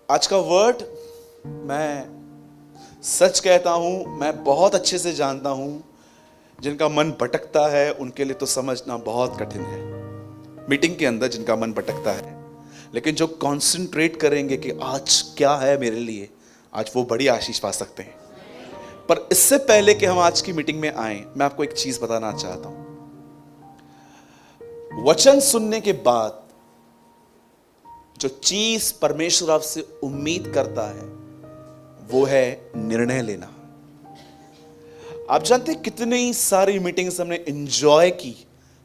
आज का वर्ड, मैं सच कहता हूं, मैं बहुत अच्छे से जानता हूं, जिनका मन भटकता है उनके लिए तो समझना बहुत कठिन है। मीटिंग के अंदर जिनका मन भटकता है, लेकिन जो कॉन्सेंट्रेट करेंगे कि आज क्या है मेरे लिए, आज वो बड़ी आशीष पा सकते हैं। पर इससे पहले कि हम आज की मीटिंग में आए, मैं आपको एक चीज बताना चाहता हूं। वचन सुनने के बाद जो चीज परमेश्वर आपसे उम्मीद करता है वो है निर्णय लेना। आप जानते हैं कितनी सारी मीटिंग्स हमने एंजॉय की,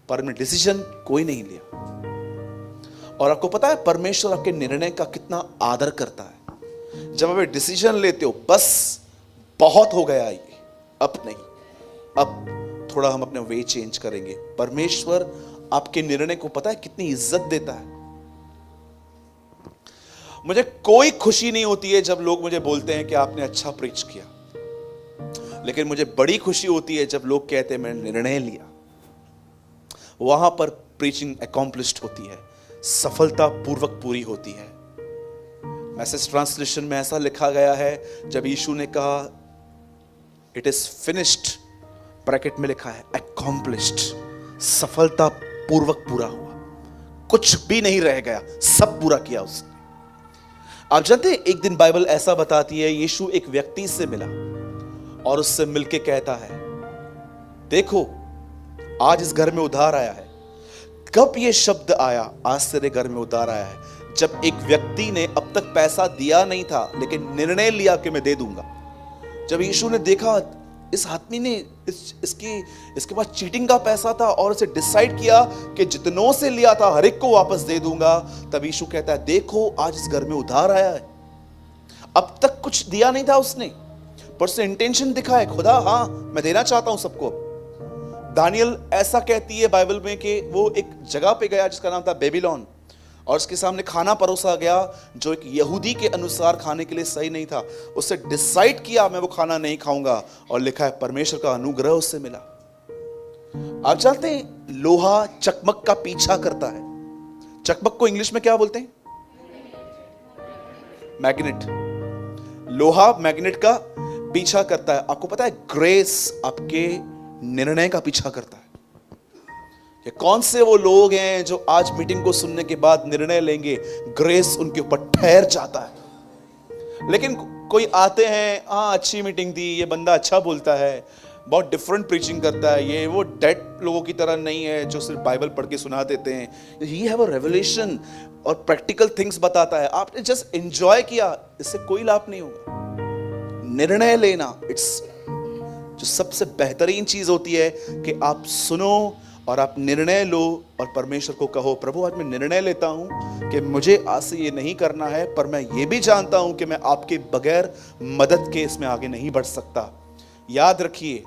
पर हमने डिसीजन कोई नहीं लिया। और आपको पता है परमेश्वर आपके निर्णय का कितना आदर करता है। जब आप डिसीजन लेते हो, बस बहुत हो गया ये, अब नहीं, अब थोड़ा हम अपने वे चेंज करेंगे। परमेश्वर आपके निर्णय को पता है कितनी इज्जत देता है। मुझे कोई खुशी नहीं होती है जब लोग मुझे बोलते हैं कि आपने अच्छा प्रीच किया, लेकिन मुझे बड़ी खुशी होती है जब लोग कहते हैं मैंने निर्णय लिया। वहां पर प्रीचिंग अकॉम्प्लिश्ड होती है, सफलता पूर्वक पूरी होती है। मैसेज ट्रांसलेशन में ऐसा लिखा गया है, जब यीशु ने कहा इट इज फिनिश्ड, ब्रैकेट में लिखा है अकॉम्प्लिश्ड, सफलता पूर्वक पूरा हुआ, कुछ भी नहीं रह गया, सब पूरा किया उसने। आप जानते हैं एक दिन बाइबल ऐसा बताती है, यीशु एक व्यक्ति से मिला और उससे मिलके कहता है, देखो आज इस घर में उद्धार आया है। कब ये शब्द आया, आज तेरे घर में उद्धार आया है, जब एक व्यक्ति ने अब तक पैसा दिया नहीं था लेकिन निर्णय लिया कि मैं दे दूंगा। जब यीशु ने देखा इस आदमी ने इसके पास चीटिंग का पैसा था और उसे डिसाइड किया कि जितनों से लिया था हर एक को वापस दे दूंगा, तब यीशु कहता है देखो आज इस घर में उधार आया है। अब तक कुछ दिया नहीं था उसने, पर उसने इंटेंशन दिखाया, खुदा हाँ मैं देना चाहता हूं सबको। दानियल ऐसा कहती है बाइबल में कि वो एक जगह पे गया जिसका नाम था बेबीलोन, और उसके सामने खाना परोसा गया जो एक यहूदी के अनुसार खाने के लिए सही नहीं था। उससे डिसाइड किया मैं वो खाना नहीं खाऊंगा, और लिखा है परमेश्वर का अनुग्रह उससे मिला। आप जानते हैं लोहा चकमक का पीछा करता है। चकमक को इंग्लिश में क्या बोलते हैं? मैग्नेट। लोहा मैग्नेट का पीछा करता है। आपको पता है ग्रेस आपके निर्णय का पीछा करता है। ये कौन से वो लोग हैं जो आज मीटिंग को सुनने के बाद निर्णय लेंगे, ग्रेस उनके ऊपर ठहर जाता है। लेकिन कोई आते हैं, हाँ अच्छी मीटिंग थी, ये बंदा अच्छा बोलता है, बहुत डिफरेंट प्रीचिंग करता है, ये वो डेड लोगों की तरह नहीं है जो सिर्फ बाइबल पढ़ के सुना देते हैं। ही हैव अ रेवलेशन और प्रैक्टिकल थिंग्स बताता है। आपने जस्ट एंजॉय किया, इससे कोई लाभ नहीं होगा। निर्णय लेना इट्स जो सबसे बेहतरीन चीज होती है कि आप सुनो और आप निर्णय लो और परमेश्वर को कहो, प्रभु आज मैं निर्णय लेता हूं कि मुझे आज से ये नहीं करना है, पर मैं ये भी जानता हूं कि मैं आपके बगैर मदद के इसमें आगे नहीं बढ़ सकता। याद रखिए,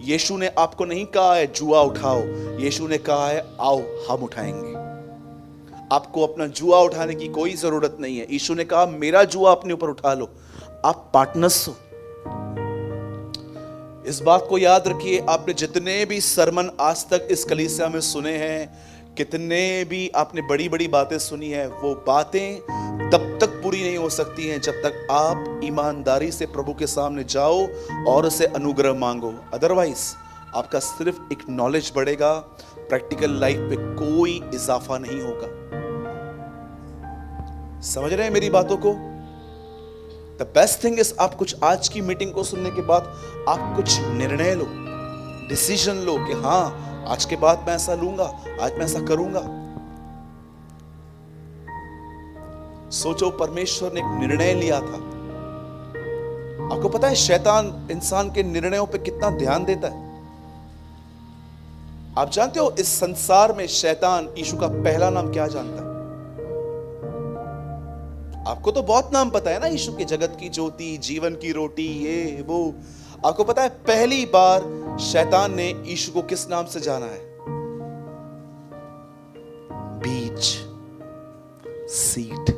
यीशु ने आपको नहीं कहा है जुआ उठाओ, यीशु ने कहा है आओ हम उठाएंगे। आपको अपना जुआ उठाने की कोई जरूरत नहीं है। यीशु ने कहा मेरा जुआ अपने ऊपर उठा लो, आप पार्टनर्स हो। इस बात को याद रखिए, आपने जितने भी सरमन आज तक इस कलीसिया में सुने हैं, कितने भी आपने बड़ी बड़ी बातें सुनी है, वो बातें तब तक पूरी नहीं हो सकती हैं जब तक आप ईमानदारी से प्रभु के सामने जाओ और उसे अनुग्रह मांगो। अदरवाइज आपका सिर्फ एक नॉलेज बढ़ेगा, प्रैक्टिकल लाइफ पे कोई इजाफा नहीं होगा। समझ रहे हैं मेरी बातों को? The best thing is आप कुछ आज की मीटिंग को सुनने के बाद आप कुछ निर्णय लो, डिसीजन लो कि हाँ आज के बाद मैं ऐसा लूंगा, आज मैं ऐसा करूंगा। सोचो परमेश्वर ने एक निर्णय लिया था। आपको पता है शैतान इंसान के निर्णयों पे कितना ध्यान देता है। आप जानते हो इस संसार में शैतान यीशु का पहला नाम क्या जानता है? आपको तो बहुत नाम पता है ना, यीशु के जगत की ज्योति, जीवन की रोटी, ये वो। आपको पता है पहली बार शैतान ने यीशु को किस नाम से जाना है? बीज, सीड।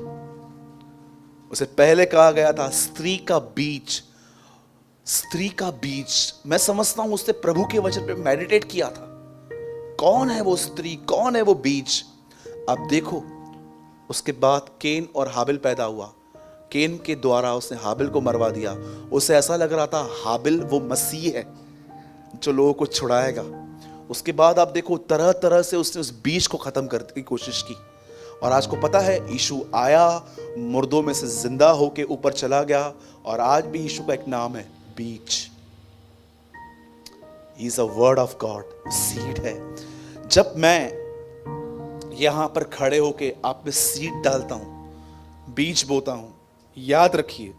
उसे पहले कहा गया था स्त्री का बीज, स्त्री का बीज। मैं समझता हूं उसने प्रभु के वचन पे मेडिटेट किया था, कौन है वो स्त्री, कौन है वो बीज। अब देखो उसके बाद केन और हाबिल पैदा हुआ। केन के द्वारा उसने हाबिल को मरवा दिया, उसे ऐसा लग रहा था हाबिल वो मसीह है जो लोगों को छुड़ाएगा। उसके बाद आप देखो तरह तरह से उसने उस बीज को खत्म करने की कोशिश की, और आज को पता है यीशु आया, मुर्दों में से जिंदा होके ऊपर चला गया, और आज भी यीशु का एक नाम है बीज। He is a word of God, seed है। जब मैं यहां पर खड़े होके आप में सीड डालता हूं, बीज बोता हूं, याद रखिए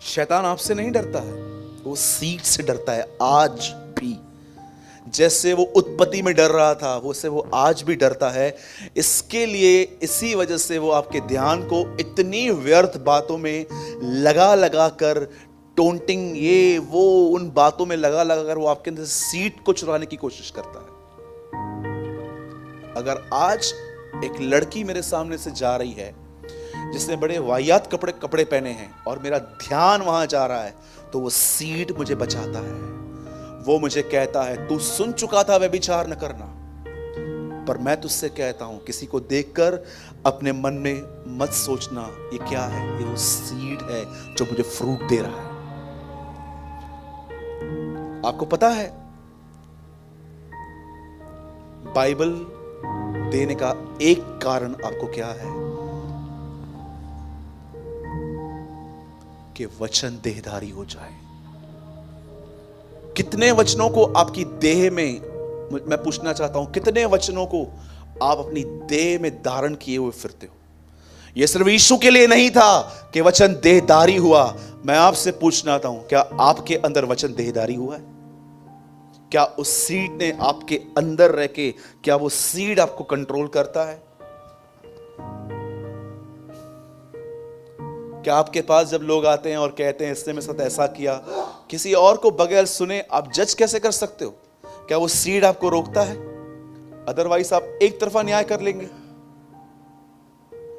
शैतान आपसे नहीं डरता है, वो सीड से डरता है। आज भी जैसे वो उत्पत्ति में डर रहा था, वैसे वो आज भी डरता है। इसके लिए, इसी वजह से वो आपके ध्यान को इतनी व्यर्थ बातों में लगा लगा कर, टोंटिंग ये वो उन बातों में लगा लगा कर वो आपके अंदर सीड को चुराने की कोशिश करता है। अगर आज एक लड़की मेरे सामने से जा रही है जिसने बड़े वाहियात कपड़े पहने हैं और मेरा ध्यान वहां जा रहा है, तो वो सीड मुझे बचाता है। वो मुझे कहता है तू सुन चुका था व्यभिचार न करना, पर मैं तुझसे कहता हूं किसी को देखकर अपने मन में मत सोचना ये क्या है, ये वो सीड है जो मुझे फ्रूट दे रहा है। आपको पता है बाइबल देने का एक कारण आपको क्या है? कि वचन देहधारी हो जाए। कितने वचनों को आपकी देह में, मैं पूछना चाहता हूं, कितने वचनों को आप अपनी देह में धारण किए हुए फिरते हो? यह सिर्फ यीशु के लिए नहीं था कि वचन देहधारी हुआ। मैं आपसे पूछना चाहता हूं, क्या आपके अंदर वचन देहधारी हुआ है? क्या उस सीड ने आपके अंदर रह के, क्या वो सीड आपको कंट्रोल करता है? क्या आपके पास जब लोग आते हैं और कहते हैं इसने मेरे साथ ऐसा किया, किसी और को बगैर सुने आप जज कैसे कर सकते हो? क्या वो सीड आपको रोकता है? अदरवाइज आप एक तरफा न्याय कर लेंगे।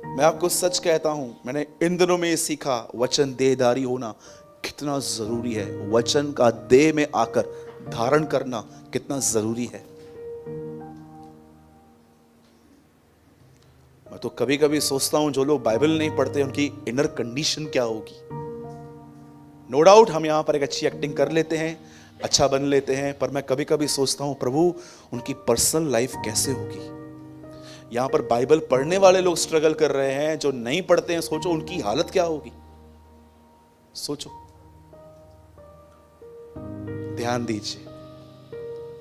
मैं आपको सच कहता हूं, मैंने इन दिनों में ये सीखा, वचन देहधारी होना कितना जरूरी है। वचन का देह में आकर धारण करना कितना जरूरी है। मैं तो कभी कभी सोचता हूं जो लोग बाइबल नहीं पढ़ते उनकी इनर कंडीशन क्या होगी। नो डाउट हम यहां पर एक अच्छी एक्टिंग कर लेते हैं, अच्छा बन लेते हैं, पर मैं कभी कभी सोचता हूं प्रभु उनकी पर्सनल लाइफ कैसे होगी। यहां पर बाइबल पढ़ने वाले लोग स्ट्रगल कर रहे हैं, जो नहीं पढ़ते हैं, सोचो उनकी हालत क्या होगी। सोचो, ध्यान दीजिए।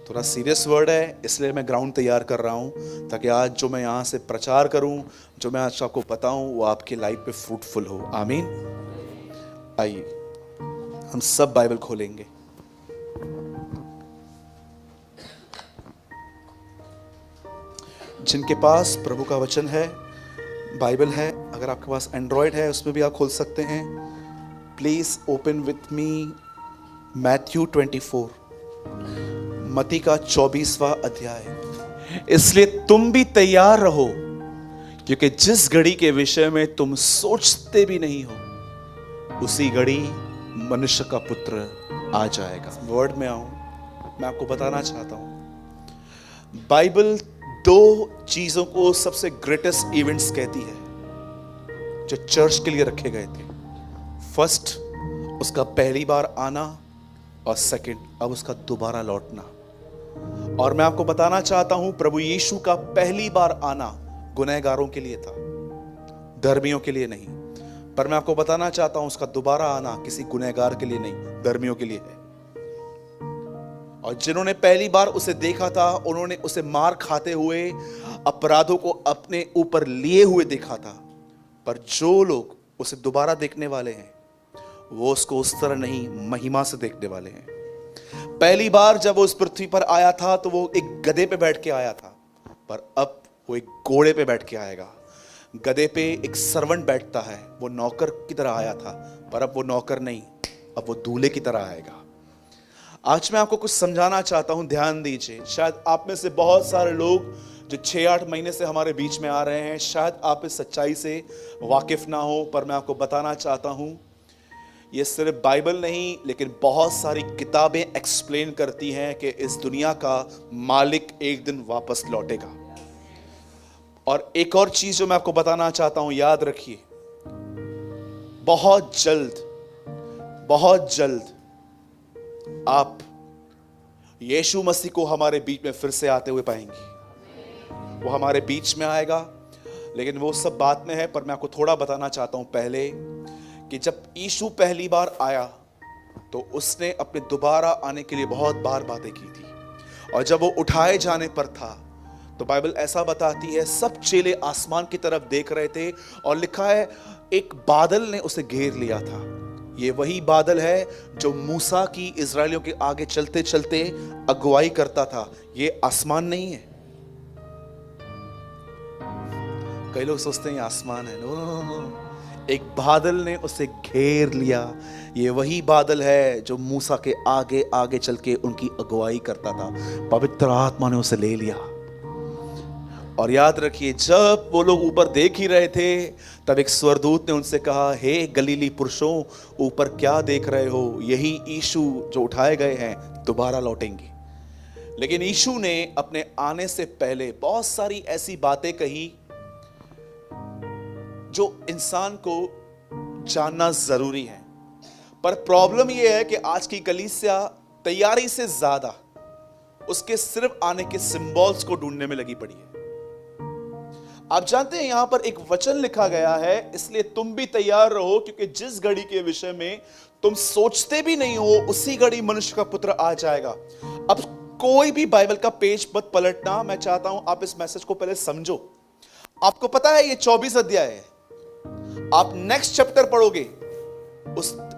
थोड़ा सीरियस वर्ड है, इसलिए मैं ग्राउंड तैयार कर रहा हूं, ताकि आज जो मैं यहां से प्रचार करूं, जो मैं आज आपको बताऊं, वो आपकी लाइफ पे फ्रूटफुल हो। आमीन। आइए हम सब बाइबल खोलेंगे। जिनके पास प्रभु का वचन है, बाइबल है, अगर आपके पास एंड्रॉयड है उसमें भी आप खोल सकते हैं। Please open with me Matthew 24, मत्ती का 24वां अध्याय। इसलिए तुम भी तैयार रहो, क्योंकि जिस घड़ी के विषय में तुम सोचते भी नहीं हो, उसी घड़ी मनुष्य का पुत्र आ जाएगा। वर्ड में आऊं, मैं आपको बताना चाहता हूं, बाइबल दो चीजों को सबसे ग्रेटेस्ट इवेंट्स कहती है जो चर्च के लिए रखे गए थे। फर्स्ट, उसका पहली बार आना, और सेकंड, अब उसका दोबारा लौटना। और मैं आपको बताना चाहता हूं, प्रभु यीशु का पहली बार आना गुनहगारों के लिए था, धर्मियों के लिए नहीं। पर मैं आपको बताना चाहता हूं, उसका दोबारा आना किसी गुनहगार के लिए नहीं, धर्मियों के लिए है। और जिन्होंने पहली बार उसे देखा था, उन्होंने उसे मार खाते हुए, अपराधों को अपने ऊपर लिए हुए देखा था। पर जो लोग उसे दोबारा देखने वाले हैं, वो उसको उस तरह नहीं, महिमा से देखने वाले हैं। पहली बार जब वो उस पृथ्वी पर आया था तो वो एक गधे पे बैठ के आया था, पर अब वो एक घोड़े पे बैठ के आएगा। गधे पे एक सर्वेंट बैठता है, वो नौकर की तरह आया था, पर अब वो नौकर नहीं, अब वो दूल्हे की तरह आएगा। आज मैं आपको कुछ समझाना चाहता हूं, ध्यान दीजिए। शायद आप में से बहुत सारे लोग जो 6-8 महीने से हमारे बीच में आ रहे हैं, शायद आप इस सच्चाई से वाकिफ ना हो, पर मैं आपको बताना चाहता हूं, ये सिर्फ बाइबल नहीं, लेकिन बहुत सारी किताबें एक्सप्लेन करती हैं कि इस दुनिया का मालिक एक दिन वापस लौटेगा। और एक और चीज जो मैं आपको बताना चाहता हूं, याद रखिए, बहुत जल्द आप यीशु मसीह को हमारे बीच में फिर से आते हुए पाएंगे। वो हमारे बीच में आएगा, लेकिन वो सब बात में है। पर मैं आपको थोड़ा बताना चाहता हूं पहले कि जब यीशु पहली बार आया तो उसने अपने दोबारा आने के लिए बहुत बार बातें की थी, और जब वो उठाए जाने पर था तो बाइबल ऐसा बताती है सब चेले आसमान की तरफ देख रहे थे, और लिखा है एक बादल ने उसे घेर लिया था। ये वही बादल है जो मूसा की इजरायलियों के आगे चलते चलते अगुवाई करता था। ये आसमान नहीं है। कई लोग सोचते हैं ये आसमान है। No, no, no, no. एक बादल ने उसे घेर लिया। ये वही बादल है जो मूसा के आगे आगे चल के उनकी अगुवाई करता था। पवित्र आत्मा ने उसे ले लिया। और याद रखिए, जब वो लोग ऊपर देख ही रहे थे तब एक स्वर्गदूत ने उनसे कहा, हे गलीली पुरुषों, ऊपर क्या देख रहे हो? यही यीशु जो उठाए गए हैं दोबारा लौटेंगे। लेकिन यीशु ने अपने आने से पहले बहुत सारी ऐसी बातें कही जो इंसान को जानना जरूरी है। पर प्रॉब्लम यह है कि आज की कलीसिया तैयारी से ज्यादा उसके सिर्फ आने के सिंबल्स को ढूंढने में लगी पड़ी है। आप जानते हैं यहां पर एक वचन लिखा गया है, इसलिए तुम भी तैयार रहो, क्योंकि जिस घड़ी के विषय में तुम सोचते भी नहीं हो उसी घड़ी मनुष्य का पुत्र आ जाएगा। अब कोई भी बाइबल का पेज मत पलटना। मैं चाहता हूं आप इस मैसेज को पहले समझो। आपको पता है ये 24 अध्याय है। आप नेक्स्ट चैप्टर पढ़ोगे,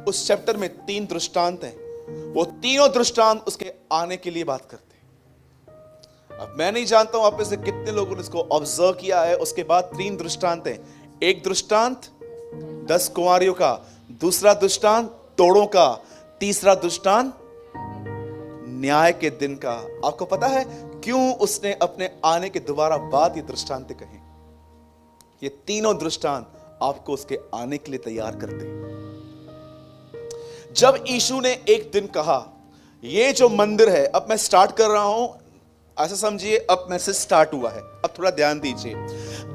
उस चैप्टर में 3 दृष्टांत हैं। वो तीनों दृष्टांत उसके आने के लिए बात करते हैं। अब मैं नहीं जानता हूं आप में से कितने लोगों ने इसको ऑब्जर्व किया है। उसके बाद 3 दृष्टांत हैं। एक दृष्टांत 10 कुंवारियों का, दूसरा दृष्टांत तोड़ों का, तीसरा दृष्टांत न्याय के दिन का। आपको पता है क्यों उसने अपने आने के दोबारा बाद ये दृष्टांत कहे? ये तीनों दृष्टांत आपको उसके आने के लिए तैयार करते हैं। जब यीशु ने एक दिन कहा, ये जो मंदिर है, अब मैं स्टार्ट कर रहा हूं, ऐसा समझिए अब मैसेज स्टार्ट हुआ है। अब थोड़ा ध्यान दीजिए।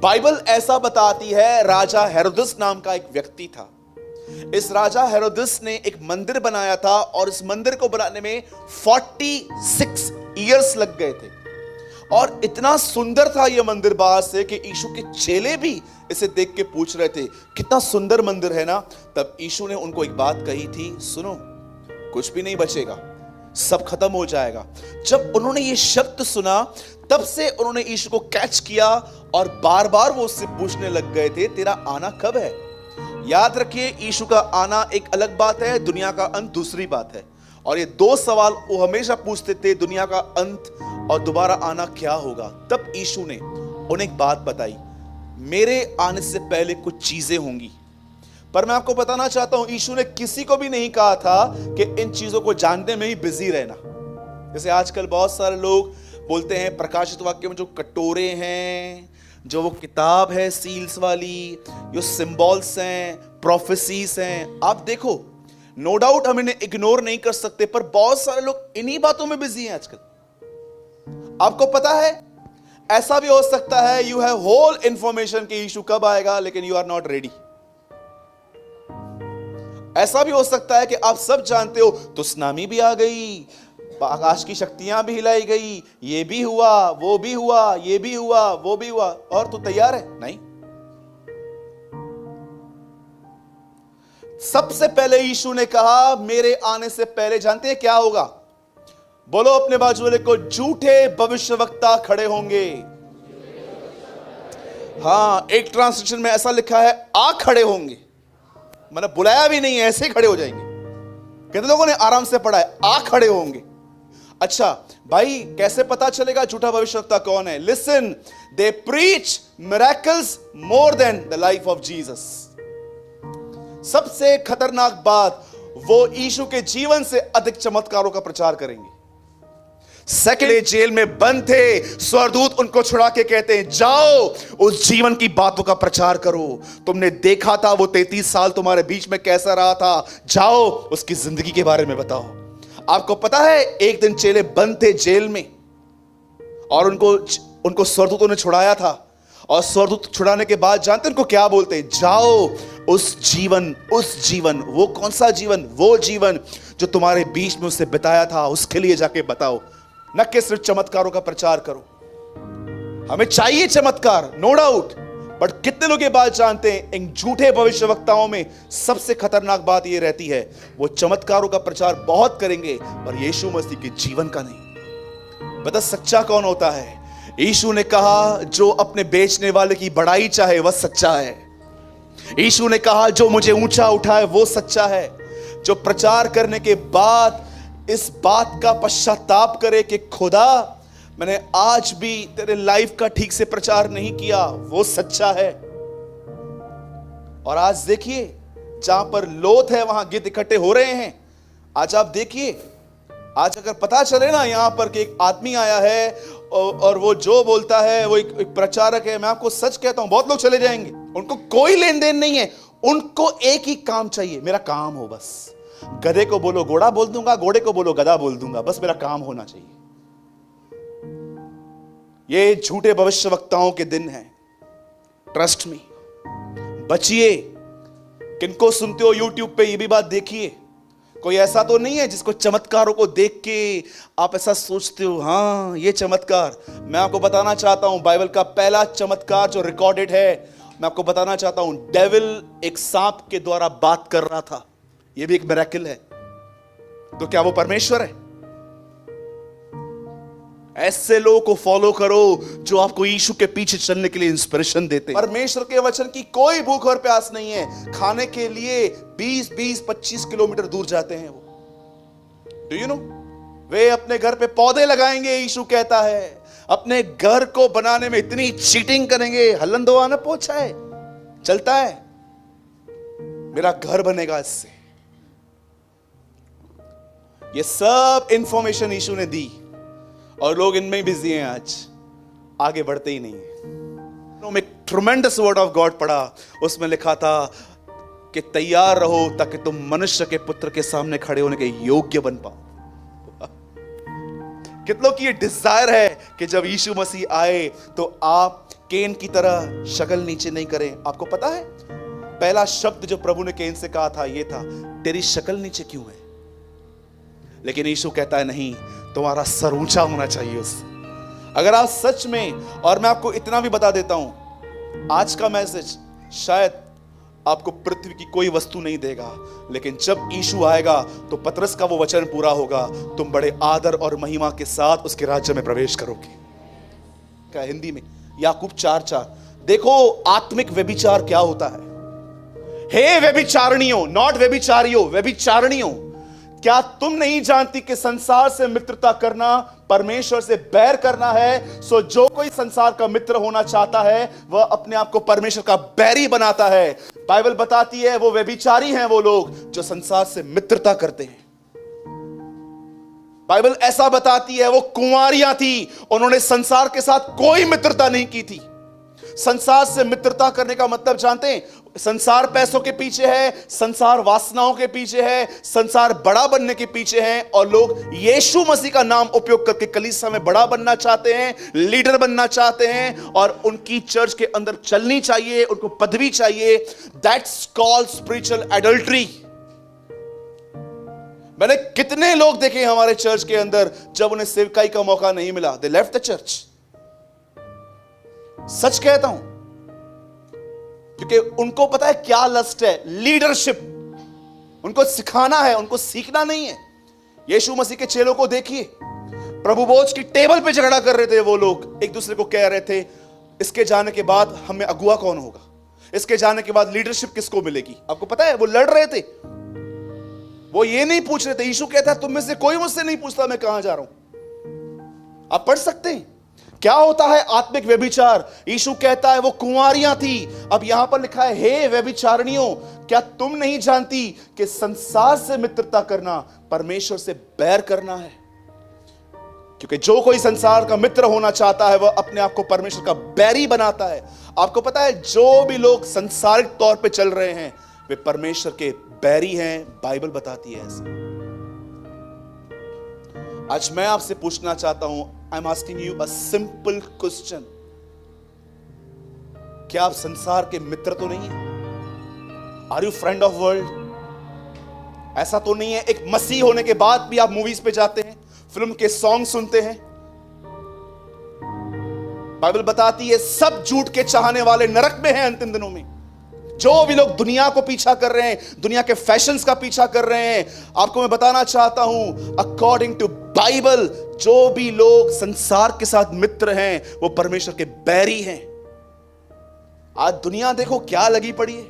बाइबल ऐसा बताती है, राजा हेरोदेस नाम का एक व्यक्ति था। इस राजा हेरोदेस ने एक मंदिर बनाया था, और इस मंदिर को बनाने में 46 इयर्स लग गए थे। और इतना सुंदर था यह मंदिर बाहर से कि यीशु के चेले भी इसे देख के पूछ रहे थे, कितना सुंदर मंदिर है ना। तब यीशु ने उनको एक बात कही थी, सुनो, कुछ भी नहीं बचेगा, सब खत्म हो जाएगा। जब उन्होंने ये शब्द सुना तब से उन्होंने यीशु को कैच किया, और बार बार वो उससे पूछने लग गए थे, तेरा आना कब है? याद रखिए, यीशु का आना एक अलग बात है, दुनिया का अंत दूसरी बात है। और ये 2 सवाल वो हमेशा पूछते थे, दुनिया का अंत और दोबारा आना क्या होगा। तब यीशु ने उन्हें एक बात बताई, मेरे आने से पहले कुछ चीजें होंगी। पर मैं आपको बताना चाहता हूं, यीशु ने किसी को भी नहीं कहा था कि इन चीजों को जानने में ही बिजी रहना। जैसे आजकल बहुत सारे लोग बोलते हैं, प्रकाशित वाक्य में जो कटोरे हैं, जो वो किताब है सील्स वाली, जो सिंबल्स हैं, प्रोफेसीज हैं, आप देखो, नो डाउट हम इन्हें इग्नोर नहीं कर सकते, पर बहुत सारे लोग इन्हीं बातों में बिजी हैं आजकल। आपको पता है, ऐसा भी हो सकता है यू हैव होल इंफॉर्मेशन कि यीशु कब आएगा, लेकिन यू आर नॉट रेडी। ऐसा भी हो सकता है कि आप सब जानते हो, तो सुनामी भी आ गई, आकाश की शक्तियां भी हिलाई गई, ये भी हुआ, वो भी हुआ, ये भी हुआ, वो भी हुआ, और तू तैयार है? नहीं। सबसे पहले यीशु ने कहा, मेरे आने से पहले जानते हैं क्या होगा? बोलो अपने बाजू वाले को, झूठे भविष्यवक्ता खड़े होंगे। हाँ, एक ट्रांसलेशन में ऐसा लिखा है, आ खड़े होंगे। मैंने बुलाया भी नहीं, ऐसे खड़े हो जाएंगे। कितने लोगों ने आराम से पढ़ा है, आ खड़े होंगे। अच्छा भाई, कैसे पता चलेगा झूठा भविष्यवक्ता कौन है? Listen, they preach miracles more than the life of Jesus. सबसे खतरनाक बात, वो यीशु के जीवन से अधिक चमत्कारों का प्रचार करेंगे। सेकेंड जेल में बंद थे, स्वर्गदूत उनको छुड़ा के कहते हैं, जाओ उस जीवन की बातों का प्रचार करो। तुमने देखा था वो 33 साल तुम्हारे बीच में कैसा रहा था, जाओ उसकी जिंदगी के बारे में बताओ। आपको पता है, एक दिन चेले बंद थे जेल में, और उनको स्वर्गदूतों ने छुड़ाया था, और स्वर्गदूत छुड़ाने के बाद जानते हैं उनको क्या बोलते हैं? जाओ उस जीवन, वो कौन सा जीवन? वो जीवन जो तुम्हारे बीच में उससे बिताया था, उसके लिए जाके बताओ। न कि सिर्फ चमत्कारों का प्रचार करो। हमें चाहिए चमत्कार, नो डाउट, बट कितने लोग ये बात जानते हैं? इन झूठे भविष्यवक्ताओं में सबसे खतरनाक बात यह रहती है, वो चमत्कारों का प्रचार बहुत करेंगे पर यीशु मसीह के जीवन का नहीं। बता सच्चा कौन होता है? यीशु ने कहा जो अपने बेचने वाले की बड़ाई चाहे वह सच्चा है। यीशु ने कहा जो मुझे ऊंचा उठाए वो सच्चा है। जो प्रचार करने के बाद इस बात का पश्चाताप करे कि खुदा मैंने आज भी तेरे लाइफ का ठीक से प्रचार नहीं किया, वो सच्चा है। और आज देखिए जहां पर लोथ है वहां गिद्ध इकट्ठे हो रहे हैं। आज आप देखिए, आज अगर पता चले ना यहां पर कि एक आदमी आया है और वो जो बोलता है वो एक प्रचारक है, मैं आपको सच कहता हूं बहुत लोग चले जाएंगे। उनको कोई लेन देन नहीं है, उनको एक ही काम चाहिए, मेरा काम हो बस। गधे को बोलो घोड़ा बोल दूंगा, घोड़े को बोलो गधा बोल दूंगा, बस मेरा काम होना चाहिए। ये झूठे भविष्यवक्ताओं के दिन हैं। ट्रस्ट मी, बचिए। किनको सुनते हो यूट्यूब पे, ये भी बात देखिए। कोई ऐसा तो नहीं है जिसको चमत्कारों को देख के आप ऐसा सोचते हो हाँ ये चमत्कार। मैं आपको बताना चाहता हूं बाइबल का पहला चमत्कार जो रिकॉर्डेड है, मैं आपको बताना चाहता हूं, डेविल एक सांप के द्वारा बात कर रहा था। यह भी एक मिरेकल है। तो क्या वो परमेश्वर है? ऐसे लोगों को फॉलो करो जो आपको यीशु के पीछे चलने के लिए इंस्पिरेशन देते हैं। परमेश्वर के वचन की कोई भूख और प्यास नहीं है। खाने के लिए 20-25 किलोमीटर दूर जाते हैं वो। Do you know? वे अपने घर पे पौधे लगाएंगे, यीशु कहता है। अपने घर को बनाने में इतनी चीटिंग करेंगे, हलन दो आना पोछा है, चलता है, मेरा घर बनेगा इससे। ये सब इंफॉर्मेशन यीशु ने दी और लोग इनमें ही बिजी हैं, आज आगे बढ़ते ही नहीं है। मैं ट्रमेंडस वर्ड ऑफ गॉड पढ़ा, उसमें लिखा था कि तैयार रहो ताकि तुम मनुष्य के पुत्र के सामने खड़े होने के योग्य बन पाओ। कितनों की ये डिजायर है कि जब यीशु मसीह आए तो आप केन की तरह शक्ल नीचे नहीं करें। आपको पता है पहला शब्द जो प्रभु ने केन से कहा था ये था, तेरी शक्ल नीचे क्यों है? लेकिन यीशु कहता है नहीं, तुम्हारा सर ऊंचा होना चाहिए उससे। अगर आप सच में, और मैं आपको इतना भी बता देता हूं, आज का मैसेज शायद आपको पृथ्वी की कोई वस्तु नहीं देगा, लेकिन जब यीशु आएगा तो पतरस का वो वचन पूरा होगा, तुम बड़े आदर और महिमा के साथ उसके राज्य में प्रवेश करोगे। क्या हिंदी में याकूब 4:4। देखो आत्मिक व्यभिचार क्या होता है। हे व्यभिचारिणियों, नॉट व्यभिचारियों, व्यभिचारिणियों, क्या तुम नहीं जानती कि संसार से मित्रता करना परमेश्वर से बैर करना है? सो जो कोई संसार का मित्र होना चाहता है वह अपने आप को परमेश्वर का बैरी बनाता है। बाइबल बताती है वो व्यभिचारी हैं वो लोग जो संसार से मित्रता करते हैं। बाइबल ऐसा बताती है वो कुंवारियां थी, उन्होंने संसार के साथ कोई मित्रता नहीं की थी। संसार से मित्रता करने का मतलब जानते हैं? संसार पैसों के पीछे है, संसार वासनाओं के पीछे है, संसार बड़ा बनने के पीछे है, और लोग यीशु मसीह का नाम उपयोग करके कलीसिया में बड़ा बनना चाहते हैं, लीडर बनना चाहते हैं, और उनकी चर्च के अंदर चलनी चाहिए, उनको पदवी चाहिए। That's called spiritual adultery. मैंने कितने लोग देखे हमारे चर्च के अंदर, जब उन्हें सेवकाई का मौका नहीं मिला, दे लेफ्ट द चर्च। सच कहता हूं, क्योंकि उनको पता है क्या लस्ट है, लीडरशिप। उनको सिखाना है, उनको सीखना नहीं है। यीशु मसीह के चेलों को देखिए, प्रभु भोज की टेबल पे झगड़ा कर रहे थे वो लोग, एक दूसरे को कह रहे थे इसके जाने के बाद हमें अगुआ कौन होगा, इसके जाने के बाद लीडरशिप किसको मिलेगी। आपको पता है वो लड़ रहे थे, वो ये नहीं पूछ रहे थे। यीशु कहता है तुम में से कोई मुझसे नहीं पूछता मैं कहां जा रहा हूं। आप पढ़ सकते हैं क्या होता है आत्मिक व्यभिचार। यीशु कहता है वो कुंवारियां थी, अब यहां पर लिखा है हे व्यभिचारिणियों, क्या तुम नहीं जानती कि संसार से मित्रता करना परमेश्वर से बैर करना है? क्योंकि जो कोई संसार का मित्र होना चाहता है वह अपने आप को परमेश्वर का बैरी बनाता है। आपको पता है जो भी लोग संसारिक तौर पे चल रहे हैं वे परमेश्वर के बैरी हैं, बाइबल बताती है ऐसा। आज मैं आपसे पूछना चाहता हूं, I am asking you a simple question. क्या आप संसार के मित्र तो नहीं है? Are you friend of world? ऐसा तो नहीं है एक मसीह होने के बाद भी आप मूवीज पे जाते हैं, फिल्म के सॉन्ग सुनते हैं? बाइबल बताती है सब झूठ के चाहने वाले नरक में हैं अंतिम दिनों में। जो भी लोग दुनिया को पीछा कर रहे हैं, दुनिया के फैशंस का पीछा कर रहे हैं, आपको मैं बताना चाहता हूं अकॉर्डिंग टू बाइबल, जो भी लोग संसार के साथ मित्र हैं वो परमेश्वर के बैरी हैं। आज दुनिया देखो क्या लगी पड़ी है।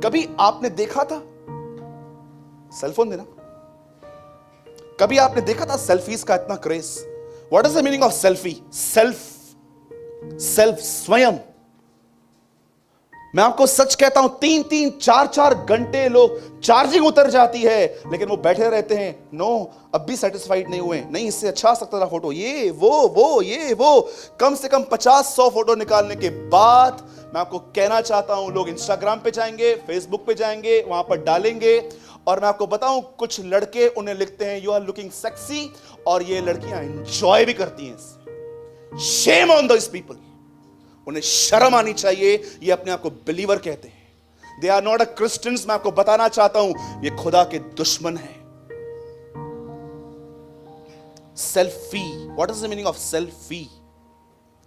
कभी आपने देखा था, सेलफोन देना, कभी आपने देखा था सेल्फीज का इतना craze? What is the meaning of selfie? Self, स्वयं। मैं आपको सच कहता हूं 3-3, 4-4 घंटे लोग, चार्जिंग उतर जाती है लेकिन वो बैठे रहते हैं। नो, अब भी सेटिस्फाइड नहीं हुए। नहीं, इससे अच्छा आ सकता था फोटो, ये वो कम से कम 50-100 फोटो निकालने के बाद मैं आपको कहना चाहता हूं लोग इंस्टाग्राम पे जाएंगे, फेसबुक पे जाएंगे, वहां पर डालेंगे। और मैं आपको बताऊं कुछ लड़के उन्हें लिखते हैं यू आर लुकिंग सेक्सी, और ये लड़कियां एंजॉय भी करती हैं। Shame on those people. उन्हें शर्म आनी चाहिए। ये अपने आप को बिलीवर कहते हैं, they are not a Christians. मैं आपको बताना चाहता हूं ये खुदा के दुश्मन हैं। Selfie, what is the meaning of selfie?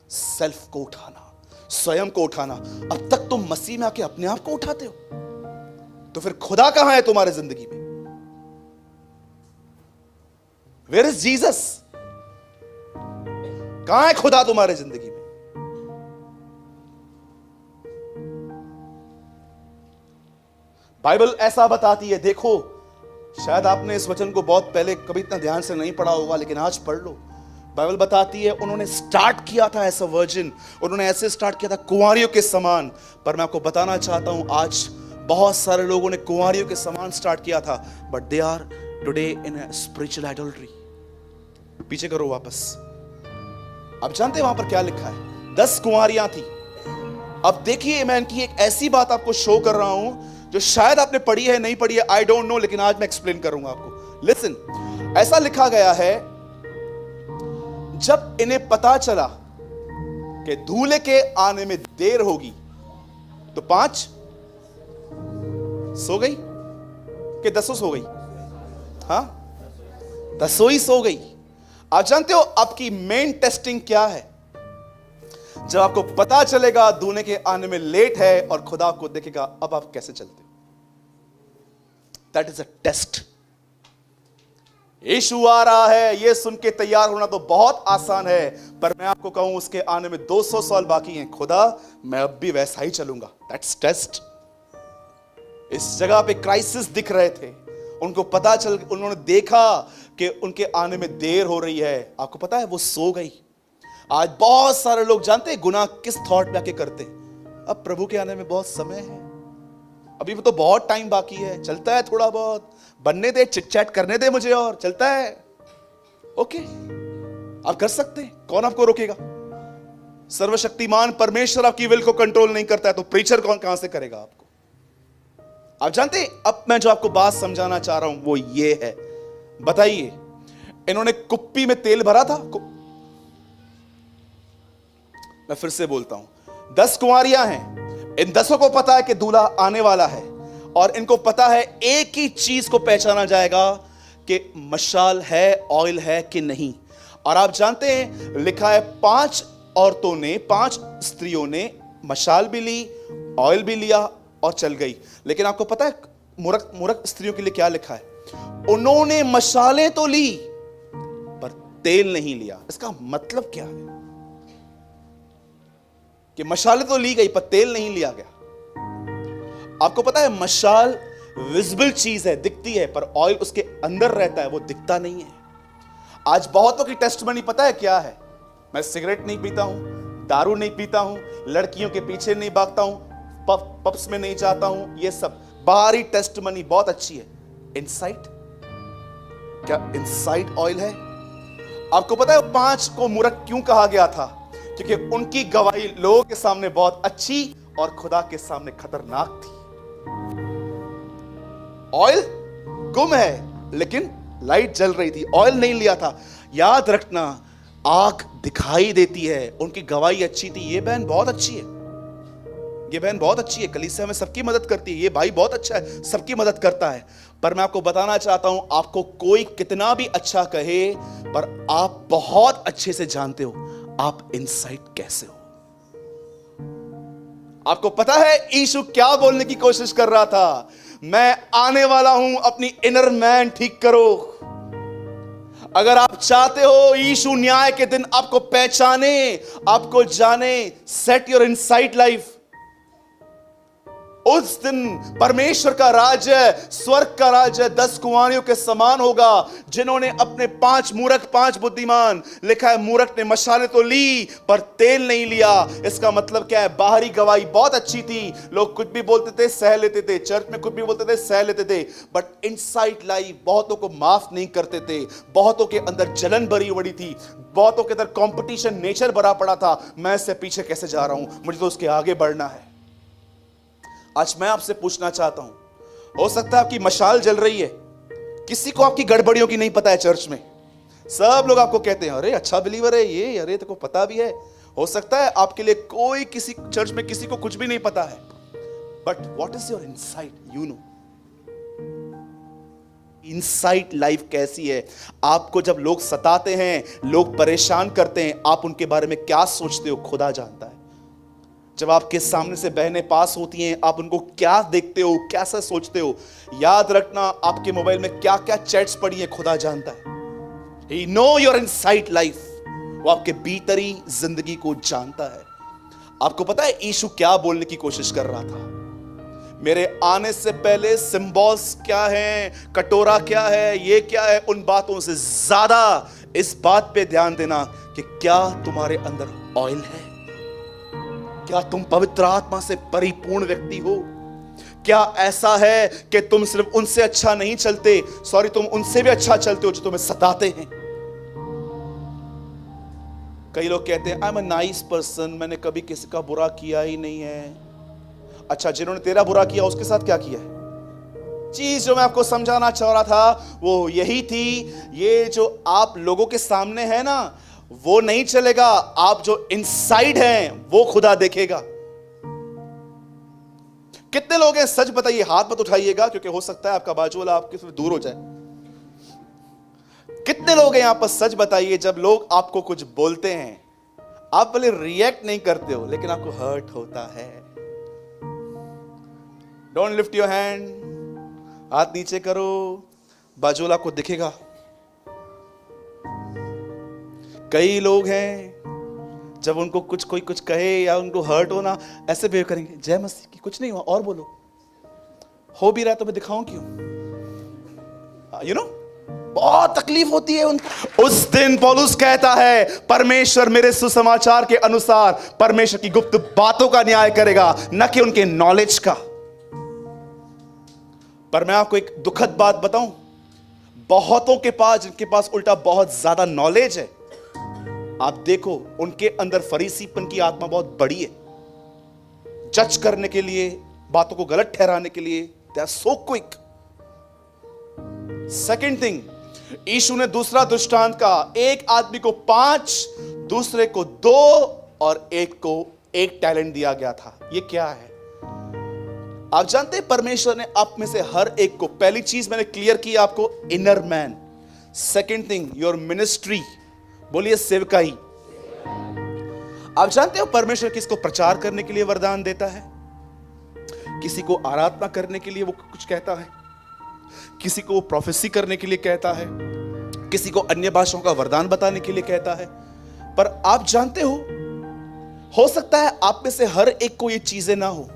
Self को उठाना, स्वयं को उठाना। अब तक तुम मसीह में आके अपने आप को उठाते हो, तो फिर खुदा कहां है तुम्हारे जिंदगी में? Where is Jesus? कहां है खुदा तुम्हारे जिंदगी में? बाइबल ऐसा बताती है, देखो शायद आपने इस वचन को बहुत पहले कभी इतना ध्यान से नहीं पढ़ा होगा, लेकिन आज पढ़ लो। बाइबल बताती है उन्होंने स्टार्ट किया था एज अ वर्जिन, उन्होंने ऐसे स्टार्ट किया था कुंवारियों के समान। पर मैं आपको बताना चाहता हूं आज बहुत सारे लोगों ने कुंवारियों के समान स्टार्ट किया था, but they are today in a spiritual idolatry. पीछे करो वापस। आप जानते हैं वहां पर क्या लिखा है? 10 कुंवारियां थी। अब देखिए, मैं इनकी एक ऐसी बात आपको शो कर रहा हूं जो शायद आपने पढ़ी है, नहीं पढ़ी है, आई डोंट नो, लेकिन आज मैं एक्सप्लेन करूंगा आपको। लिसन, ऐसा लिखा गया है जब इन्हें पता चला कि दूल्हे के आने में देर होगी तो 5 सो गई कि 10 सो गई? हाँ, 10 ही सो गई। आप जानते हो आपकी मेन टेस्टिंग क्या है? जब आपको पता चलेगा दूल्हे के आने में लेट है और खुदा को देखेगा, अब आप कैसे चलते हो। That is a test. Yeshu आ रहा है, यह सुन के तैयार होना तो बहुत आसान है, पर मैं आपको कहूं उसके आने में 200 साल बाकी हैं। खुदा, मैं अब भी वैसा ही चलूंगा। That's test. इस जगह पे क्राइसिस दिख रहे थे, उनको पता चल, उन्होंने देखा कि उनके आने में देर हो रही है। आपको पता है वो सो गई। आज बहुत सारे लोग जानते हैं गुनाह किस थॉट में आके करते हैं? अब प्रभु के आने में बहुत समय है, अभी तो बहुत टाइम बाकी है, चलता है थोड़ा बहुत, बनने दे, चिट चैट करने दे मुझे, और चलता है। ओके, आप कर सकते हैं, कौन आपको रोकेगा? सर्वशक्तिमान परमेश्वर आपकी विल को कंट्रोल नहीं करता है तो प्रीचर कौन कहां से करेगा आपको? आप जानते हैं अब मैं जो आपको बात समझाना चाह रहा हूं वो ये है। बताइए, इन्होंने कुप्पी में तेल भरा था। मैं फिर से बोलता हूं, 10 कुंवारियां हैं, इन 10 को पता है कि दूल्हा आने वाला है, और इनको पता है एक ही चीज को पहचाना जाएगा कि मशाल है, ऑयल है कि नहीं। और आप जानते हैं लिखा है 5 औरतों ने, 5 स्त्रियों ने मशाल भी ली, ऑयल भी लिया और चल गई। लेकिन आपको पता है मूर्ख स्त्रियों के लिए क्या लिखा है? उन्होंने मशालें तो ली पर तेल नहीं लिया। इसका मतलब क्या है? कि मशालें तो ली गई पर तेल नहीं लिया गया। आपको पता है मशाल विजिबल चीज है, दिखती है, पर ऑयल उसके अंदर रहता है, वो दिखता नहीं है। आज बहुतों की टेस्टमनी पता है क्या है? मैं सिगरेट नहीं पीता हूं, दारू नहीं पीता हूं, लड़कियों के पीछे नहीं भागता हूं, पब्स में नहीं जाता हूं। ये सब बाहरी टेस्टमनी बहुत अच्छी है, इनसाइड क्या इनसाइड ऑयल है? आपको पता है 5 को मूर्ख क्यों कहा गया था? क्योंकि उनकी गवाही लोगों के सामने बहुत अच्छी और खुदा के सामने खतरनाक थी। ऑयल गुम है लेकिन लाइट जल रही थी, ऑयल नहीं लिया था। याद रखना, आग दिखाई देती है, उनकी गवाही अच्छी थी, ये बहन बहुत अच्छी है, ये बहन बहुत अच्छी है, कलीसिया में सबकी मदद करती है, ये भाई बहुत अच्छा है, सबकी मदद करता है। पर मैं आपको बताना चाहता हूं, आपको कोई कितना भी अच्छा कहे, पर आप बहुत अच्छे से जानते हो आप इनसाइड कैसे हो। आपको पता है यीशु क्या बोलने की कोशिश कर रहा था? मैं आने वाला हूं, अपनी इनर मैन ठीक करो। अगर आप चाहते हो यीशु न्याय के दिन आपको पहचाने, आपको जाने, सेट योर इनसाइड लाइफ। उस दिन परमेश्वर का राज्य, स्वर्ग का राज्य 10 कुंवारियों के समान होगा, जिन्होंने अपने 5 मूर्ख 5 बुद्धिमान, लिखा है मूर्ख ने मशालें तो ली पर तेल नहीं लिया। इसका मतलब क्या है? बाहरी गवाही बहुत अच्छी थी, लोग कुछ भी बोलते थे सह लेते थे, चर्च में कुछ भी बोलते थे सह लेते थे, बट इनसाइड लाइफ बहुतों को माफ नहीं करते थे, बहुतों के अंदर जलन भरी पड़ी थी, बहुतों के अंदर कंपटीशन नेचर भरा पड़ा था। मैं इससे पीछे कैसे जा रहा हूं, मुझे तो उसके आगे बढ़ना है। आज मैं आपसे पूछना चाहता हूं, हो सकता है आपकी मशाल जल रही है, किसी को आपकी गड़बड़ियों की नहीं पता है, चर्च में सब लोग आपको कहते हैं अरे अच्छा बिलीवर है ये, अरे तेरे को पता भी है। हो सकता है आपके लिए कोई किसी चर्च में किसी को कुछ भी नहीं पता है, but what is your inside? You know inside life कैसी है? आपको जब लोग सताते हैं, लोग परेशान करते हैं, आप उनके बारे में क्या सोचते हो खुदा जानता है। जब आपके सामने से बहनें पास होती हैं, आप उनको क्या देखते हो, कैसा सोचते हो। याद रखना, आपके मोबाइल में क्या क्या चैट्स पड़ी हैं खुदा जानता है। He know your inside life, वो आपके भीतरी जिंदगी को जानता है। आपको पता है यीशु क्या बोलने की कोशिश कर रहा था? मेरे आने से पहले सिंबल्स क्या है, कटोरा क्या है, ये क्या है, उन बातों से ज्यादा इस बात पे ध्यान देना कि क्या तुम्हारे अंदर ऑयल है, क्या तुम पवित्र आत्मा से परिपूर्ण व्यक्ति हो, क्या ऐसा है कि तुम सिर्फ उनसे अच्छा नहीं चलते, सॉरी तुम उनसे भी अच्छा चलते हो जो तुम्हें सताते हैं। कई लोग कहते हैं I am a nice person, मैंने कभी किसी का बुरा किया ही नहीं है। अच्छा, जिन्होंने तेरा बुरा किया उसके साथ क्या किया है? चीज जो मैं आपको समझाना चाह रहा था वो यही थी, ये जो आप लोगों के सामने है ना वो नहीं चलेगा, आप जो इनसाइड हैं वो खुदा देखेगा। कितने लोग हैं सच बताइए, हाथ मत उठाइएगा क्योंकि हो सकता है आपका बाजू वाला आपके से दूर हो जाए। कितने लोग हैं यहां पर सच बताइए, जब लोग आपको कुछ बोलते हैं आप भले रिएक्ट नहीं करते हो लेकिन आपको हर्ट होता है? डोंट लिफ्ट योर हैंड, हाथ नीचे करो, बाजू वाला को दिखेगा। कई लोग हैं जब उनको कोई कुछ कहे या उनको हर्ट हो ना, ऐसे बिहेव करेंगे, जय मसीह की, कुछ नहीं हुआ और बोलो, हो भी रहा है तो मैं दिखाऊं क्यों? यू नो बहुत तकलीफ होती है उनको। उस दिन पौलुस कहता है परमेश्वर मेरे सुसमाचार के अनुसार परमेश्वर की गुप्त बातों का न्याय करेगा, न कि उनके नॉलेज का। पर मैं आपको एक दुखद बात बताऊं, बहुतों के पास, जिनके पास उल्टा बहुत ज्यादा नॉलेज है, आप देखो उनके अंदर फरीसीपन की आत्मा बहुत बड़ी है, जज करने के लिए, बातों को गलत ठहराने के लिए, they are so quick. Second thing, Yeshu ने दूसरा दृष्टांत का, एक आदमी को 5, दूसरे को 2 और एक को 1 टैलेंट दिया गया था। ये क्या है? आप जानते हैं परमेश्वर ने आप में से हर एक को, पहली चीज मैंने क्लियर की आपको, inner man. Second thing your ministry, बोलिए सेवकाई। आप जानते हो परमेश्वर किसको प्रचार करने के लिए वरदान देता है, किसी को आराधना करने के लिए वो कुछ कहता है, किसी को प्रोफेसी करने के लिए कहता है, किसी को अन्य भाषाओं का वरदान बताने के लिए कहता है। पर आप जानते हो सकता है आप में से हर एक को ये चीजें ना हो,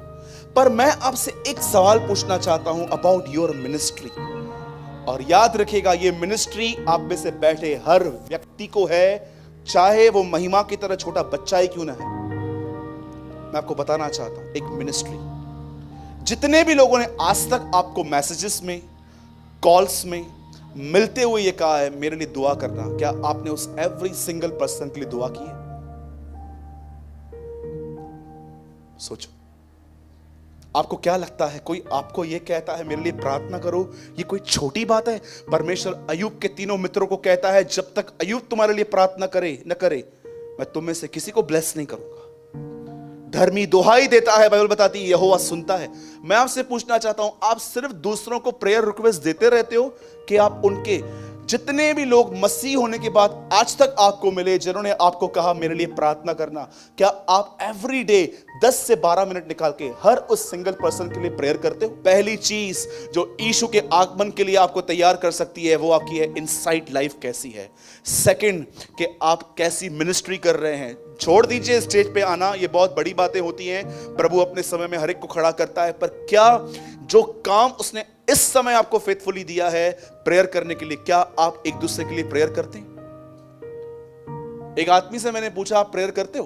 पर मैं आपसे एक सवाल पूछना चाहता हूं अबाउट योर मिनिस्ट्री। और याद रखिएगा ये मिनिस्ट्री आप में से बैठे हर व्यक्ति को है, चाहे वो महिमा की तरह छोटा बच्चा ही क्यों ना है। मैं आपको बताना चाहता हूं एक मिनिस्ट्री, जितने भी लोगों ने आज तक आपको मैसेजेस में, कॉल्स में मिलते हुए ये कहा है मेरे लिए दुआ करना, क्या आपने उस एवरी सिंगल पर्सन के लिए दुआ की है? सोचो, आपको क्या लगता है कोई आपको यह कहता है मेरे लिए प्रार्थना करो, ये कोई छोटी बात है? परमेश्वर अय्यूब के तीनों मित्रों को कहता है जब तक अय्यूब तुम्हारे लिए प्रार्थना करे न करे मैं तुम में से किसी को ब्लेस नहीं करूंगा। धर्मी दुहाई देता है, बाइबल बताती है यहोवा सुनता है। मैं आपसे पूछना चाहता हूं, आप सिर्फ दूसरों को प्रेयर रिक्वेस्ट देते रहते हो कि आप उनके जितने भी लोग मसीह होने के बाद आज तक आपको मिले जिन्होंने आपको कहा मेरे लिए प्रार्थना करना, क्या आप एवरी डे 10 से 12 मिनट निकाल के हर उस सिंगल पर्सन के लिए प्रेयर करते हो? पहली चीज जो यीशु के आगमन के लिए आपको तैयार कर सकती है वो आपकी है इनसाइड लाइफ कैसी है। सेकंड कि आप कैसी मिनिस्ट्री कर रहे हैं। छोड़ दीजिए स्टेज पे आना, ये बहुत बड़ी बातें होती हैं, प्रभु अपने समय में हर एक को खड़ा करता है, पर क्या जो काम उसने इस समय आपको फेथफुली दिया है प्रेयर करने के लिए, क्या आप एक दूसरे के लिए प्रेयर करते हैं? एक आदमी से मैंने पूछा आप प्रेयर करते हो?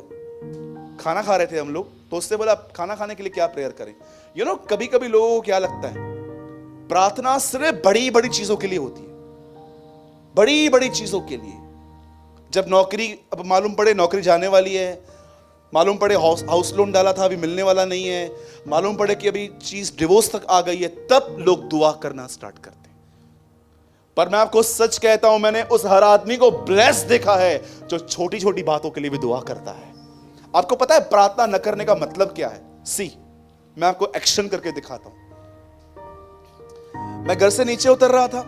खाना खा रहे थे हम लोग, तो उससे बोला खाना खाने के लिए क्या प्रेयर करें? कभी कभी लोगों को क्या लगता है प्रार्थना सिर्फ बड़ी बड़ी चीजों के लिए होती है, बड़ी बड़ी चीजों के लिए। जब नौकरी, अब मालूम पड़े नौकरी जाने वाली है, मालूम पड़े हाउस लोन डाला था अभी मिलने वाला नहीं है, मालूम पड़े कि अभी चीज डिवोर्स तक आ गई है, तब लोग दुआ करना स्टार्ट करते हैं। पर मैं आपको सच कहता हूं, मैंने उस हर आदमी को ब्लेस देखा है जो छोटी छोटी बातों के लिए भी दुआ करता है। आपको पता है प्रार्थना न करने का मतलब क्या है? मैं आपको एक्शन करके दिखाता हूं। मैं घर से नीचे उतर रहा था,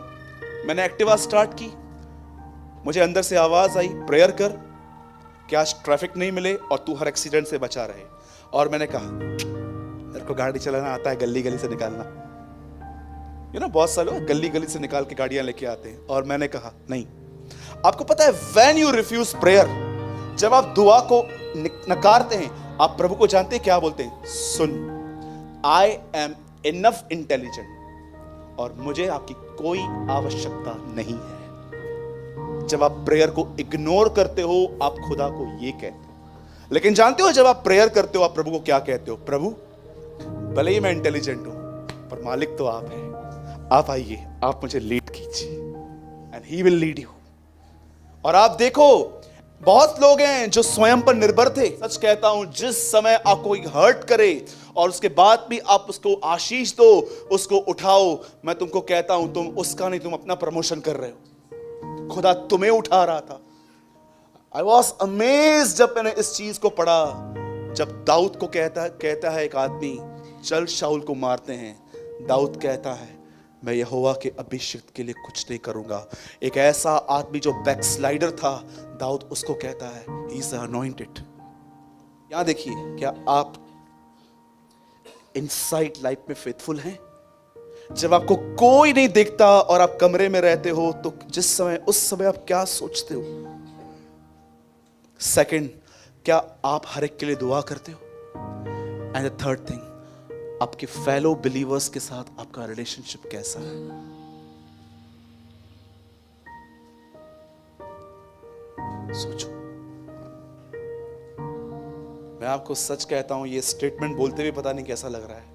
मैंने एक्टिवा स्टार्ट की, मुझे अंदर से आवाज आई प्रेयर कर कि आज ट्रैफिक नहीं मिले और तू हर एक्सीडेंट से बचा रहे। और मैंने कहा मेरे को गाड़ी चलाना आता है, गली गली से निकालना, बहुत सारे लोग गली गली से निकाल के गाड़ियां लेके आते हैं। और मैंने कहा नहीं। आपको पता है व्हेन यू रिफ्यूज प्रेयर, जब आप दुआ को नकारते हैं, आप प्रभु को जानते हैं क्या बोलते हैं? सुन, आई एम इनफ इंटेलिजेंट और मुझे आपकी कोई आवश्यकता नहीं है। जब आप प्रेयर को इग्नोर करते हो आप खुदा को ये कहते हो। लेकिन जानते हो जब आप प्रेयर करते हो आप प्रभु को क्या कहते हो? प्रभु भले ही मैं इंटेलिजेंट हूं पर मालिक तो आप हैं, आप आइए, आप मुझे लीड कीजिए and he will lead you. और आप देखो बहुत लोग हैं जो स्वयं पर निर्भर थे। सच कहता हूं, जिस समय आपको हर्ट करे और उसके बाद भी आप उसको आशीष दो, उसको उठाओ, मैं तुमको कहता हूं तुम उसका नहीं, तुम अपना प्रमोशन कर रहे हो। खुदा तुम्हें उठा रहा था। आई वॉज अमेज्ड जब मैंने इस चीज को पढ़ा, जब दाऊद को कहता है एक आदमी चल शाऊल को मारते हैं, दाऊद कहता है मैं यहोवा के अभिषिक्त के लिए कुछ नहीं करूंगा। एक ऐसा आदमी जो बैकस्लाइडर था, दाऊद उसको कहता है ही इज अनॉइंटेड। यहां देखिए, क्या आप इनसाइड लाइफ में फेथफुल हैं? जब आपको कोई नहीं देखता और आप कमरे में रहते हो तो उस समय आप क्या सोचते हो? सेकंड, क्या आप हर एक के लिए दुआ करते हो? एंड द थर्ड थिंग, आपके फेलो बिलीवर्स के साथ आपका रिलेशनशिप कैसा है? सोचो। मैं आपको सच कहता हूं, ये स्टेटमेंट बोलते हुए पता नहीं कैसा लग रहा है।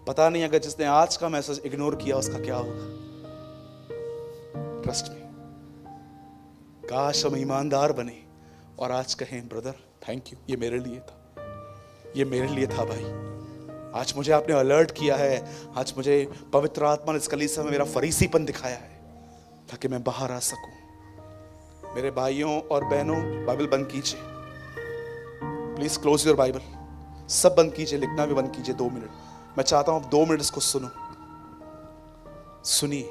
पता नहीं अगर जिसने आज का मैसेज इग्नोर किया उसका क्या होगा। ट्रस्ट मी, काश हम ईमानदार बने और आज कहें ब्रदर थैंक यू, ये मेरे लिए था, ये मेरे लिए था भाई। आज मुझे आपने अलर्ट किया है, आज मुझे पवित्र आत्मा ने इस कलीसिया में मेरा फरीसीपन दिखाया है ताकि मैं बाहर आ सकूं। मेरे भाइयों और बहनों, बाइबल बंद कीजिए प्लीज, क्लोज योर बाइबल, सब बंद कीजिए, लिखना भी बंद कीजिए 2 मिनट। मैं चाहता हूं आप 2 मिनट इसको सुनो, सुनिए।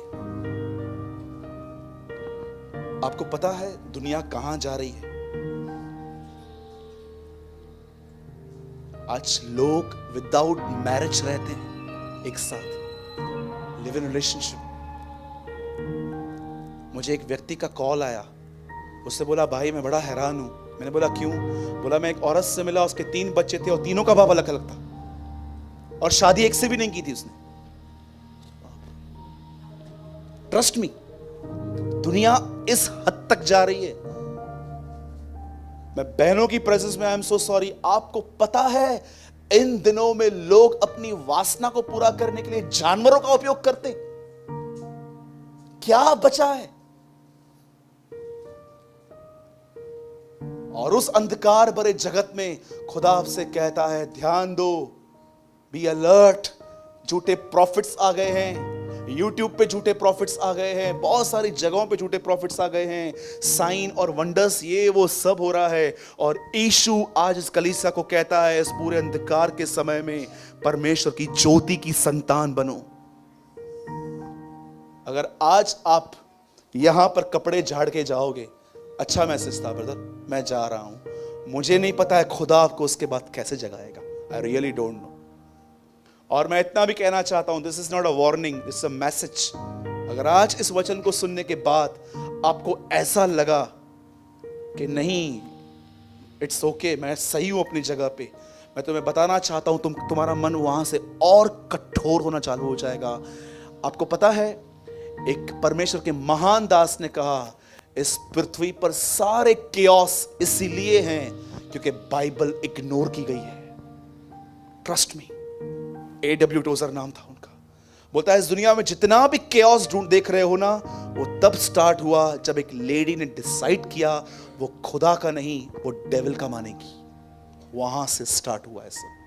आपको पता है दुनिया कहां जा रही है? आज लोग विदाउट मैरिज रहते हैं, एक साथ लिव इन रिलेशनशिप। मुझे एक व्यक्ति का कॉल आया, उससे बोला भाई मैं बड़ा हैरान हूं। मैंने बोला क्यों? बोला मैं एक औरत से मिला, उसके 3 बच्चे थे और तीनों का बाप अलग अलग था और शादी एक से भी नहीं की थी उसने। ट्रस्ट मी, दुनिया इस हद तक जा रही है। मैं बहनों की प्रेजेंस में आई एम सो सॉरी, आपको पता है इन दिनों में लोग अपनी वासना को पूरा करने के लिए जानवरों का उपयोग करते। क्या बचा है? और उस अंधकार भरे जगत में खुदा आपसे कहता है ध्यान दो, बी अलर्ट। झूठे प्रॉफिट्स आ गए हैं, यूट्यूब पे झूठे प्रॉफिट्स आ गए हैं, बहुत सारी जगहों पे झूठे प्रॉफिट्स आ गए हैं, साइन और वंडर्स ये वो सब हो रहा है। और यीशु आज इस कलीसिया को कहता है, इस पूरे अंधकार के समय में परमेश्वर की ज्योति की संतान बनो। अगर आज आप यहां पर कपड़े झाड़ के जाओगे, अच्छा मैसेज था ब्रदर, मैं जा रहा हूं, मुझे नहीं पता है खुदा आपको उसके बाद कैसे जगाएगा। I really don't know. और मैं इतना भी कहना चाहता हूं, this is not a warning, this a message. अगर आज इस वचन को सुनने के बाद आपको ऐसा लगा कि नहीं, इट्स ओके, मैं सही हूं अपनी जगह पे, मैं तुम्हें बताना चाहता हूं, तुम्हारा मन वहां से और कठोर होना चालू हो जाएगा। आपको पता है, एक परमेश्वर के महान दास ने कहा, इस पृथ्वी पर सारे केओस इसीलिए हैं क्योंकि बाइबल इग्नोर की गई है। Trust me. A.W. टोजर नाम था उनका। बोलता है, इस दुनिया में जितना भी केओस ढूंढ देख रहे हो ना, वो तब स्टार्ट हुआ जब एक लेडी ने डिसाइड किया वो खुदा का नहीं, वो डेविल का मानेगी। वहां से स्टार्ट हुआ है सब।